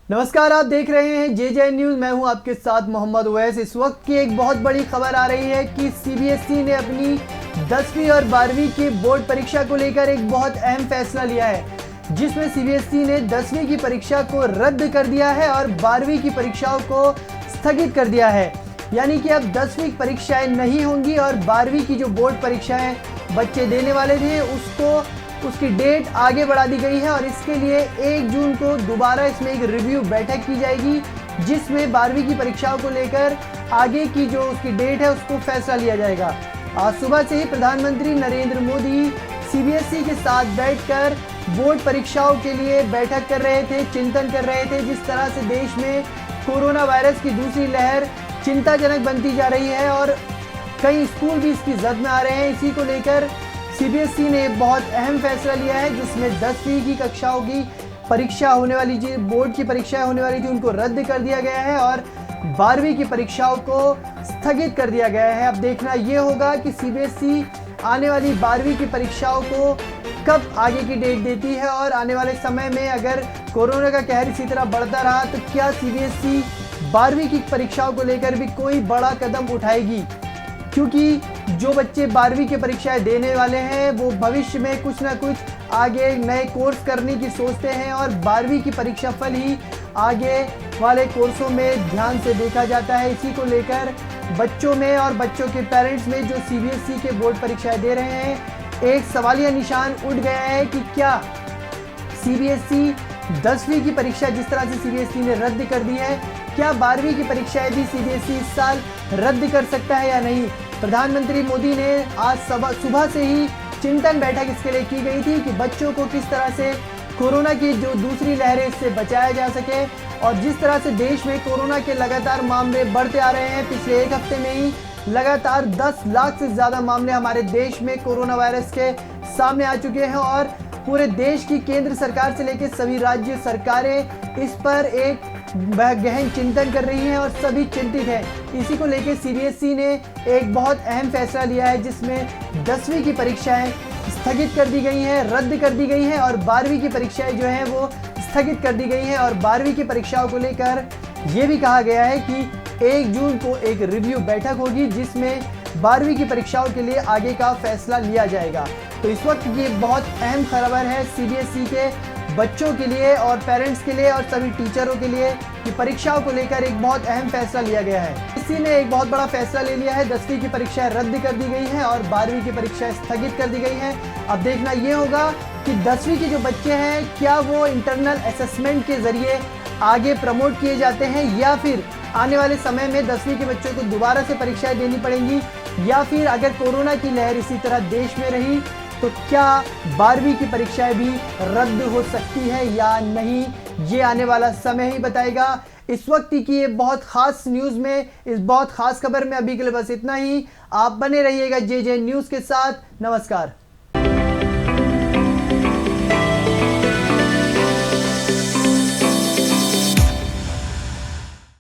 नमस्कार, आप देख रहे हैं जे न्यूज़। मैं हूं आपके साथ मोहम्मद उवैस। इस वक्त की एक बहुत बड़ी खबर आ रही है कि सीबीएसई ने अपनी 10वीं और 12वीं की बोर्ड परीक्षा को लेकर एक बहुत अहम फैसला लिया है, जिसमें सीबीएसई ने 10वीं की परीक्षा को रद्द कर दिया है और 12वीं की परीक्षाओं को स्थगित कर दिया है। यानी कि अब 10वीं परीक्षाएं नहीं होंगी और 12वीं की जो बोर्ड परीक्षाएं बच्चे देने वाले थे उसकी डेट आगे बढ़ा दी गई है और इसके लिए 1 जून को दोबारा इसमें एक रिव्यू बैठक की जाएगी, जिसमें 12वीं की परीक्षाओं को लेकर आगे की जो उसकी डेट है उसको फैसला लिया जाएगा। आज सुबह से ही प्रधानमंत्री नरेंद्र मोदी सीबीएसई के साथ बैठकर बोर्ड परीक्षाओं के लिए बैठक कर रहे थे, चिंतन कर रहे थे। जिस तरह से देश में कोरोना वायरस की दूसरी लहर चिंताजनक बनती जा रही है और कई स्कूल भी इसकी जद में आ रहे हैं, इसी को लेकर सीबीएसई ने बहुत अहम फैसला लिया है, जिसमें 10वीं की कक्षाओं की परीक्षा होने वाली थी, बोर्ड की परीक्षाएं होने वाली थी, उनको रद्द कर दिया गया है और 12वीं की परीक्षाओं को स्थगित कर दिया गया है। अब देखना ये होगा कि सीबीएसई आने वाली 12वीं की परीक्षाओं को कब आगे की डेट देती है और आने वाले समय में अगर कोरोना का कहर इसी तरह बढ़ता रहा तो क्या सीबीएसई 12वीं की परीक्षाओं को लेकर भी कोई बड़ा कदम उठाएगी, क्योंकि जो बच्चे 12वीं की परीक्षाएं देने वाले हैं वो भविष्य में कुछ ना कुछ आगे नए कोर्स करने की सोचते हैं और 12वीं की परीक्षा फल ही आगे वाले कोर्सों में ध्यान से देखा जाता है। इसी को लेकर बच्चों में और बच्चों के पेरेंट्स में जो सीबीएसई के बोर्ड परीक्षाएं दे रहे हैं, एक सवालिया निशान उठ गया है कि क्या सीबीएसई 10वीं की परीक्षा जिस तरह से सीबीएसई ने रद्द कर दी है, क्या 12वीं की परीक्षाएं भी सीबीएसई इस साल रद्द कर सकता है या नहीं। प्रधानमंत्री मोदी ने आज सुबह से ही चिंतन बैठक इसके लिए की गई थी कि बच्चों को किस तरह से कोरोना की जो दूसरी लहर है इससे बचाया जा सके। और जिस तरह से देश में कोरोना के लगातार मामले बढ़ते आ रहे हैं, पिछले एक हफ्ते में ही लगातार 10 लाख से ज़्यादा मामले हमारे देश में कोरोना वायरस के सामने आ चुके हैं और पूरे देश की केंद्र सरकार से लेकर सभी राज्य सरकारें इस पर एक गहन चिंतन कर रही हैं और सभी चिंतित हैं। इसी को लेकर सीबीएसई ने एक बहुत अहम फैसला लिया है, जिसमें 10वीं की परीक्षाएं स्थगित कर दी गई हैं, रद्द कर दी गई हैं और 12वीं की परीक्षाएं जो हैं वो स्थगित कर दी गई हैं। और 12वीं की परीक्षाओं को लेकर ये भी कहा गया है कि 1 जून को एक रिव्यू बैठक होगी, जिसमें 12वीं की परीक्षाओं के लिए आगे का फैसला लिया जाएगा। तो इस वक्त ये बहुत अहम खबर है सीबीएसई के बच्चों के लिए और पेरेंट्स के लिए और सभी टीचरों के लिए कि परीक्षाओं को लेकर एक बहुत अहम फैसला लिया गया है। इसी ने एक बहुत बड़ा फैसला ले लिया है, 10वीं की परीक्षाएं रद्द कर दी गई हैं और 12वीं की परीक्षाएं स्थगित कर दी गई हैं। अब देखना ये होगा कि 10वीं के जो बच्चे हैं क्या वो इंटरनल असेसमेंट के जरिए आगे प्रमोट किए जाते हैं या फिर आने वाले समय में 10वीं के बच्चों को दोबारा से परीक्षाएं देनी पड़ेंगी, या फिर अगर कोरोना की लहर इसी तरह देश में रही तो क्या 12वीं की परीक्षाएं भी रद्द हो सकती है या नहीं, ये आने वाला समय ही बताएगा। इस वक्त की ये बहुत खास न्यूज़ में, इस बहुत खास खबर में अभी के लिए बस इतना ही। आप बने रहिएगा जे न्यूज़ के साथ। नमस्कार।